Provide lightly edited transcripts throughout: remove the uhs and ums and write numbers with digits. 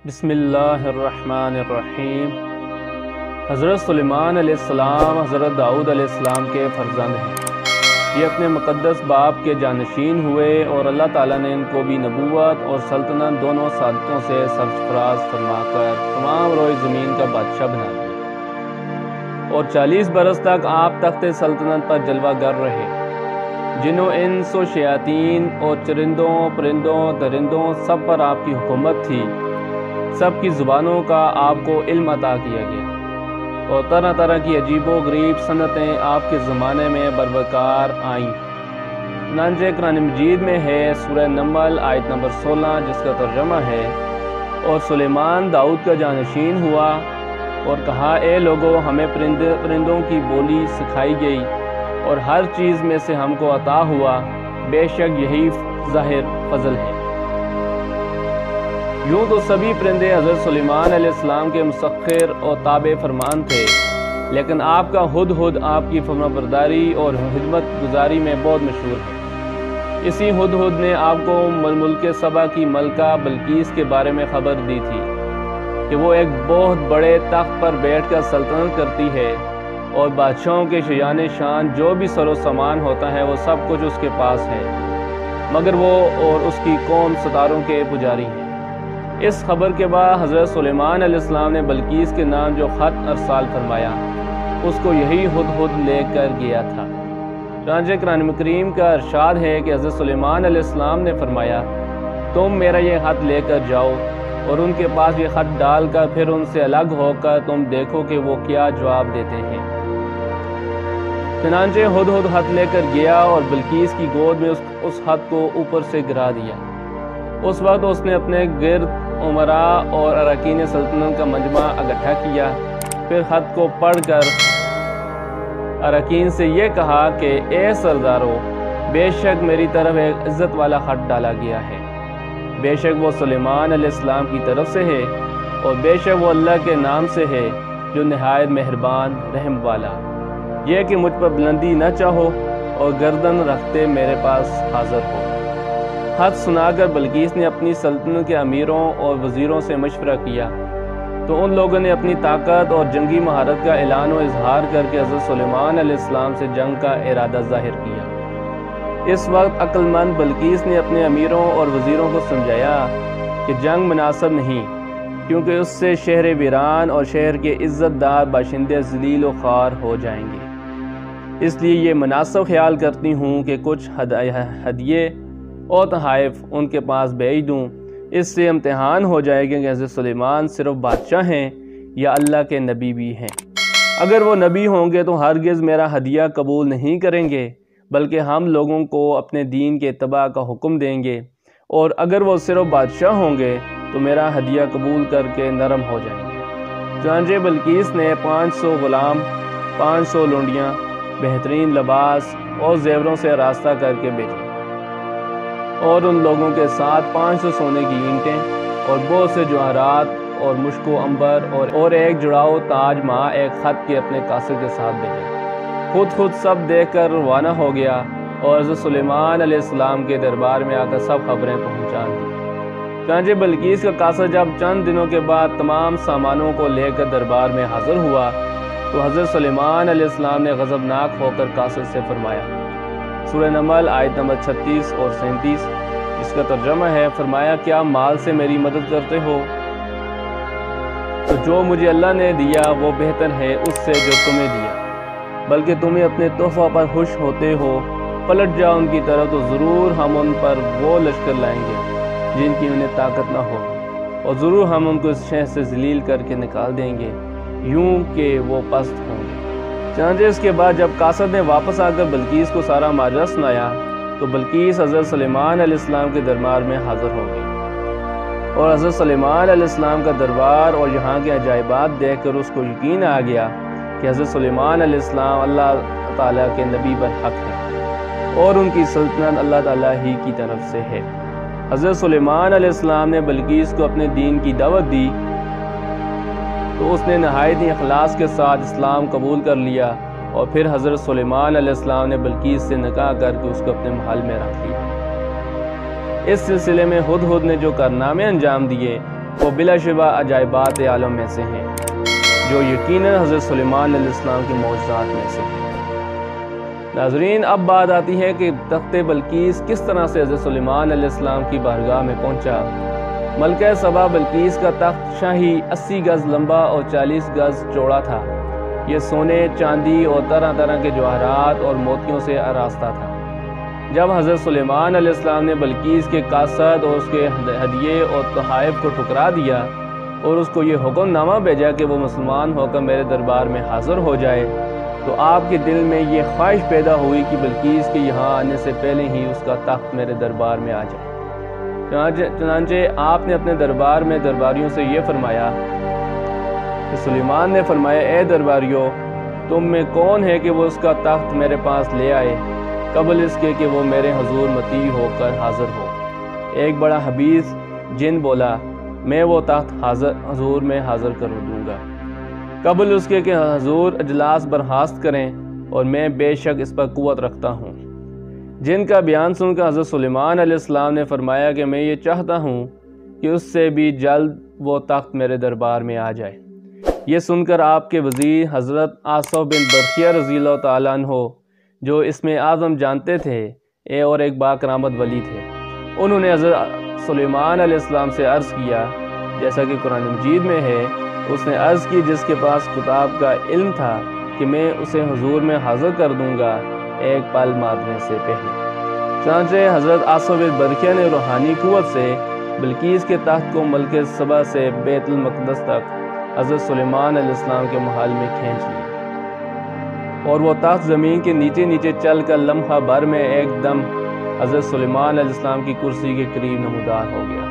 بسم اللہ الرحمن الرحیم۔ حضرت سلیمان علیہ السلام حضرت داؤد علیہ السلام کے فرزند ہیں۔ یہ اپنے مقدس باپ کے جانشین ہوئے اور اللہ تعالیٰ نے ان کو بھی نبوت اور سلطنت دونوں سعادتوں سے سرفراز فرما کر تمام روئے زمین کا بادشاہ بنا دیا، اور 40 برس تک آپ تخت سلطنت پر جلوہ گر رہے۔ جنوں انس و شیاطین اور چرندوں پرندوں درندوں سب پر آپ کی حکومت تھی۔ سب کی زبانوں کا آپ کو علم عطا کیا گیا، اور طرح طرح کی عجیب و غریب صنعتیں آپ کے زمانے میں بروقار آئیں۔ چنانچہ قرآن مجید میں ہے سورہ نمل آیت نمبر 16، جس کا ترجمہ ہے، اور سلیمان داؤد کا جانشین ہوا اور کہا، اے لوگو، ہمیں پرندوں کی بولی سکھائی گئی اور ہر چیز میں سے ہم کو عطا ہوا، بے شک یہی ظاہر فضل ہے۔ یوں تو سبھی پرندے حضرت سلیمان علیہ السلام کے مسخر اور تابع فرمان تھے، لیکن آپ کا ہدہد آپ کی فرمانبرداری اور خدمت گزاری میں بہت مشہور ہے۔ اسی ہدہد نے آپ کو ملک سبا کی ملکہ بلقیس کے بارے میں خبر دی تھی کہ وہ ایک بہت بڑے تخت پر بیٹھ کر سلطنت کرتی ہے، اور بادشاہوں کے شایان شان جو بھی سر و سامان ہوتا ہے وہ سب کچھ اس کے پاس ہے، مگر وہ اور اس کی قوم ستاروں کے پجاری ہیں۔ اس خبر کے بعد حضرت سلیمان علیہ السلام نے بلقیس کے نام جو خط ارسال فرمایا، اس کو یہی ہدہد لے کر گیا تھا۔ چنانچہ قرآن کریم کا ارشاد ہے کہ حضرت سلیمان علیہ السلام نے فرمایا، تم میرا یہ خط لے کر جاؤ اور ان کے پاس یہ خط ڈال کر پھر ان سے الگ ہو کر تم دیکھو کہ وہ کیا جواب دیتے ہیں۔ چنانچہ ہدہد خط لے کر گیا اور بلقیس کی گود میں اس خط کو اوپر سے گرا دیا۔ اس وقت اس نے اپنے گرد امراء اور اراکین سلطنت کا مجمع اکٹھا کیا، پھر خط کو پڑھ کر اراکین سے یہ کہا کہ اے سردارو، بے شک میری طرف ایک عزت والا خط ڈالا گیا ہے، بے شک وہ سلیمان علیہ السلام کی طرف سے ہے، اور بے شک وہ اللہ کے نام سے ہے جو نہایت مہربان رحم والا۔ یہ کہ مجھ پر بلندی نہ چاہو اور گردن رکھتے میرے پاس حاضر ہو۔ خط سنا کر بلقیس نے اپنی سلطنت کے امیروں اور وزیروں سے مشورہ کیا، تو ان لوگوں نے اپنی طاقت اور جنگی مہارت کا اعلان و اظہار کر کے حضرت سلیمان علیہ السلام سے جنگ کا ارادہ ظاہر کیا۔ اس وقت عقل مند بلقیس نے اپنے امیروں اور وزیروں کو سمجھایا کہ جنگ مناسب نہیں، کیونکہ اس سے شہر ویران اور شہر کے عزت دار باشندے ذلیل و خوار ہو جائیں گے۔ اس لیے یہ مناسب خیال کرتی ہوں کہ کچھ ہدیے اور تحائف ان کے پاس بھیج دوں، اس سے امتحان ہو جائے گا کہ حضرت سلیمان صرف بادشاہ ہیں یا اللہ کے نبی بھی ہیں۔ اگر وہ نبی ہوں گے تو ہرگز میرا ہدیہ قبول نہیں کریں گے، بلکہ ہم لوگوں کو اپنے دین کے اتباع کا حکم دیں گے، اور اگر وہ صرف بادشاہ ہوں گے تو میرا ہدیہ قبول کر کے نرم ہو جائیں گے۔ چنانچہ بلقیس نے 500 غلام، 500 لونڈیاں، بہترین لباس اور زیوروں سے آراستہ کر کے بھیجی، اور ان لوگوں کے ساتھ 500 سونے کی اینٹیں اور بہت سے جواہرات اور مشک و عنبر اور ایک جڑاؤ تاج ماں ایک خط کے اپنے قاصد کے ساتھ بھیجے۔ خود سب دیکھ کر روانہ ہو گیا، اور حضرت سلیمان علیہ السلام کے دربار میں آ کر سب خبریں پہنچا دی۔ چنانچہ بلقیس کا قاصد جب چند دنوں کے بعد تمام سامانوں کو لے کر دربار میں حاضر ہوا، تو حضرت سلیمان علیہ السلام نے غضبناک ہو کر قاصد سے فرمایا، سورہ نمل آیت نمبر 36 اور 37، اس کا ترجمہ ہے، فرمایا، کیا مال سے میری مدد کرتے ہو؟ تو جو مجھے اللہ نے دیا وہ بہتر ہے اس سے جو تمہیں دیا، بلکہ تمہیں اپنے تحفہ پر خوش ہوتے ہو۔ پلٹ جاؤ ان کی طرف تو ضرور ہم ان پر وہ لشکر لائیں گے جن کی انہیں طاقت نہ ہوگی، اور ضرور ہم ان کو اس شہر سے ذلیل کر کے نکال دیں گے، یوں کہ وہ پست ہوں گے۔ چنانچہ اس کے بعد جب قاصد نے واپس آ کر بلقیس کو سارا ماجرا سنایا، تو بلقیس حضرت سلیمان علیہ السلام کے دربار میں حاضر ہو گئی، اور حضرت سلیمان علیہ السلام کا دربار اور یہاں کے عجائبات دیکھ کر اس کو یقین آ گیا کہ حضرت سلیمان علیہ السلام اللہ تعالیٰ کے نبی برحق ہے، اور ان کی سلطنت اللہ تعالیٰ ہی کی طرف سے ہے۔ حضرت سلیمان علیہ السلام نے بلقیس کو اپنے دین کی دعوت دی، تو اس نے نہایت ہی اخلاص کے ساتھ اسلام قبول کر لیا، اور پھر حضرت سلیمان علیہ السلام نے بلقیس سے نکاح کر کے اس کو اپنے محل میں رکھ لیا۔ اس سلسلے میں ہدہد نے جو کارنامے انجام دیے وہ بلا شبہ عجائبات عالم میں سے ہیں، جو یقیناً حضرت سلیمان علیہ السلام کے معجزات میں سے ہیں۔ ناظرین، اب بات آتی ہے کہ تخت بلقیس کس طرح سے حضرت سلیمان علیہ السلام کی بارگاہ میں پہنچا۔ ملکہ سبا بلقیس کا تخت شاہی 80 گز لمبا اور 40 گز چوڑا تھا۔ یہ سونے، چاندی اور طرح طرح کے جواہرات اور موتیوں سے آراستہ تھا۔ جب حضرت سلیمان علیہ السلام نے بلقیس کے قاصد اور اس کے ہدیے اور تحائف کو ٹھکرا دیا اور اس کو یہ حکم نامہ بھیجا کہ وہ مسلمان ہو کر میرے دربار میں حاضر ہو جائے، تو آپ کے دل میں یہ خواہش پیدا ہوئی کہ بلقیس کے یہاں آنے سے پہلے ہی اس کا تخت میرے دربار میں آ جائے۔ چنانچہ آپ نے اپنے دربار میں درباریوں سے یہ فرمایا کہ سلیمان نے فرمایا، اے درباریوں، تم میں کون ہے کہ وہ اس کا تخت میرے پاس لے آئے قبل اس کے کہ وہ میرے حضور مطیع ہو کر حاضر ہو۔ ایک بڑا حبیث جن بولا، میں وہ تخت حضور میں حاضر کر دوں گا قبل اس کے کہ حضور اجلاس برخاست کریں، اور میں بے شک اس پر قوت رکھتا ہوں۔ جن کا بیان سن کر حضرت سلیمان علیہ السلام نے فرمایا کہ میں یہ چاہتا ہوں کہ اس سے بھی جلد وہ تخت میرے دربار میں آ جائے۔ یہ سن کر آپ کے وزیر حضرت آصف بن برقیہ رضی اللہ تعالیٰ عنہ، جو اسم اعظم جانتے تھے اور ایک باکرامت ولی تھے، انہوں نے حضرت سلیمان علیہ السلام سے عرض کیا، جیسا کہ قرآن مجید میں ہے، اس نے عرض کی جس کے پاس کتاب کا علم تھا کہ میں اسے حضور میں حاضر کر دوں گا ایک پل مارنے سے پہلے۔ چنانچہ حضرت آصف بن برقیہ نے روحانی قوت سے بلقیس کے تخت کو ملک سبا سے بیت المقدس تک حضرت سلیمان علیہ السلام کے محل میں کھینچ لیا، اور وہ تخت زمین کے نیچے نیچے چل کر لمحہ بھر میں ایک دم حضرت سلیمان علیہ السلام کی کرسی کے قریب نمودار ہو گیا۔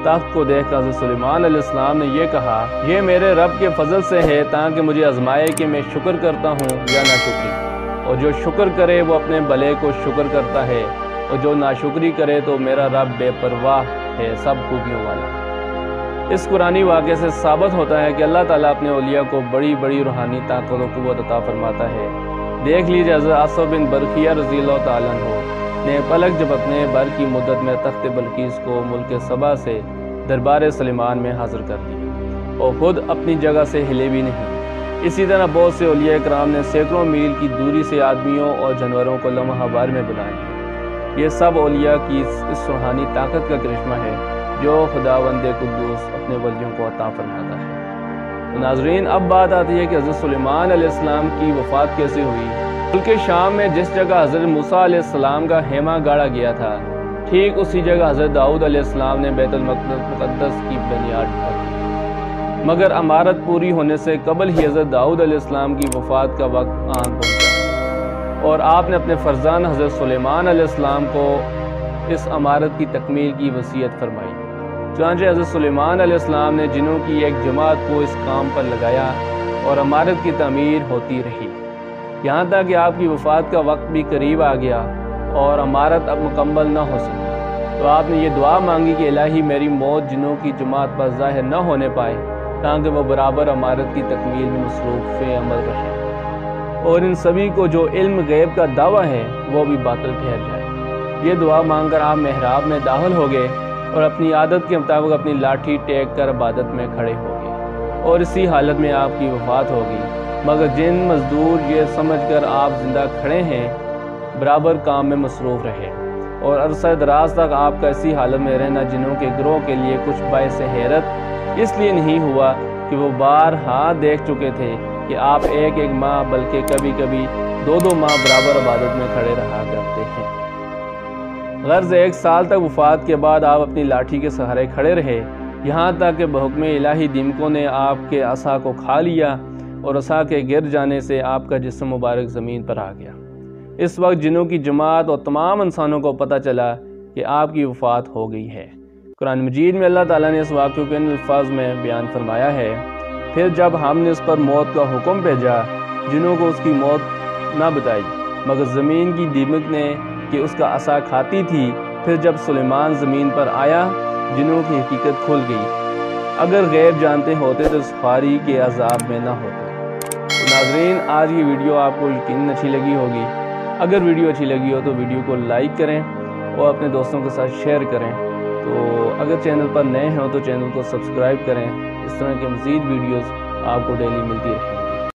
تخت کو دیکھ کر حضرت سلیمان علیہ السلام نے یہ کہا، یہ میرے رب کے فضل سے ہے تاکہ مجھے آزمائے کہ میں شکر کرتا ہوں یا ناشکری، اور جو شکر کرے وہ اپنے بھلے کو شکر کرتا ہے، اور جو ناشکری کرے تو میرا رب بے پرواہ ہے، سب خوبیوں والا۔ اس قرآنی واقعے سے ثابت ہوتا ہے کہ اللہ تعالیٰ اپنے اولیاء کو بڑی بڑی روحانی طاقت و قوت عطا فرماتا ہے۔ دیکھ لیجیے حضرت آصف بن برقیہ رضی اللہ تعالیٰ عنہ نے پلک جھپکنے بھر کی مدت میں تخت بلقیس کو ملک سبا سے دربار سلیمان میں حاضر کر دیا، اور خود اپنی جگہ سے ہلے بھی نہیں۔ اسی طرح بہت سے اولیاء کرام نے سینکڑوں میل کی دوری سے آدمیوں اور جانوروں کو لمحہ بھر میں بلا لیا۔ یہ سب اولیاء کی اس روحانی طاقت کا کرشمہ ہے جو خداوند قدوس اپنے ولیوں کو عطا فرماتا ہے۔ تو ناظرین، اب بات آتی ہے کہ حضرت سلیمان علیہ السلام کی وفات کیسے ہوئی۔ ملک شام میں جس جگہ حضرت موسیٰ علیہ السلام کا خیمہ گاڑا گیا تھا، ٹھیک اسی جگہ حضرت داؤد علیہ السلام نے بیت المقدس کی بنیاد رکھی، مگر عمارت پوری ہونے سے قبل ہی حضرت داؤد علیہ السلام کی وفات کا وقت آن پہنچا، اور آپ نے اپنے فرزند حضرت سلیمان علیہ السلام کو اس عمارت کی تکمیل کی وصیت فرمائی۔ چنانچہ حضرت سلیمان علیہ السلام نے جنوں کی ایک جماعت کو اس کام پر لگایا، اور عمارت کی تعمیر ہوتی رہی، یہاں تک کہ آپ کی وفات کا وقت بھی قریب آ گیا اور عمارت اب مکمل نہ ہو سکی۔ تو آپ نے یہ دعا مانگی کہ الہی میری موت جنوں کی جماعت پر ظاہر نہ ہونے پائے، تاکہ وہ برابر عمارت کی تکمیل میں مصروف عمل رہیں، اور ان سبھی کو جو علم غیب کا دعویٰ ہے وہ بھی باطل ٹھہر جائے۔ یہ دعا مانگ کر آپ محراب میں داخل ہو گئے، اور اپنی عادت کے مطابق اپنی لاٹھی ٹیک کر عبادت میں کھڑے ہو گئے، اور اسی حالت میں آپ کی وفات ہو گئی۔ مگر جن مزدور یہ سمجھ کر آپ زندہ کھڑے ہیں برابر کام میں مصروف رہے، اور عرصہ دراز تک آپ کا اسی حالت میں رہنا جنوں کے گروہ کے لیے کچھ باعث حیرت اس لیے نہیں ہوا کہ وہ بارہا دیکھ چکے تھے کہ آپ ایک ایک ماہ بلکہ کبھی کبھی 2 ماہ برابر عبادت میں کھڑے رہا کرتے ہیں۔ غرض 1 سال تک وفات کے بعد آپ اپنی لاٹھی کے سہارے کھڑے رہے، یہاں تک کہ بحکم الہی دیمکوں نے آپ کے عصا کو کھا لیا، اور عصا کے گر جانے سے آپ کا جسم مبارک زمین پر آ گیا۔ اس وقت جنوں کی جماعت اور تمام انسانوں کو پتہ چلا کہ آپ کی وفات ہو گئی ہے۔ قرآن مجید میں اللہ تعالیٰ نے اس واقعے کو ان الفاظ میں بیان فرمایا ہے، پھر جب ہم نے اس پر موت کا حکم بھیجا، جنوں کو اس کی موت نہ بتائی، مگر زمین کی دیمک نے کہ اس کا عصا کھاتی تھی۔ پھر جب سلیمان زمین پر آیا، جنوں کی حقیقت کھل گئی۔ اگر غیب جانتے ہوتے تو اس خواری کے عذاب میں نہ ہوتے۔ تو ناظرین، آج کی ویڈیو آپ کو یقیناً اچھی لگی ہوگی۔ اگر ویڈیو اچھی لگی ہو تو ویڈیو کو لائک کریں اور اپنے دوستوں کے ساتھ شیئر کریں۔ تو اگر چینل پر نئے ہیں تو چینل کو سبسکرائب کریں، اس طرح کے مزید ویڈیوز آپ کو ڈیلی ملتی رہیں۔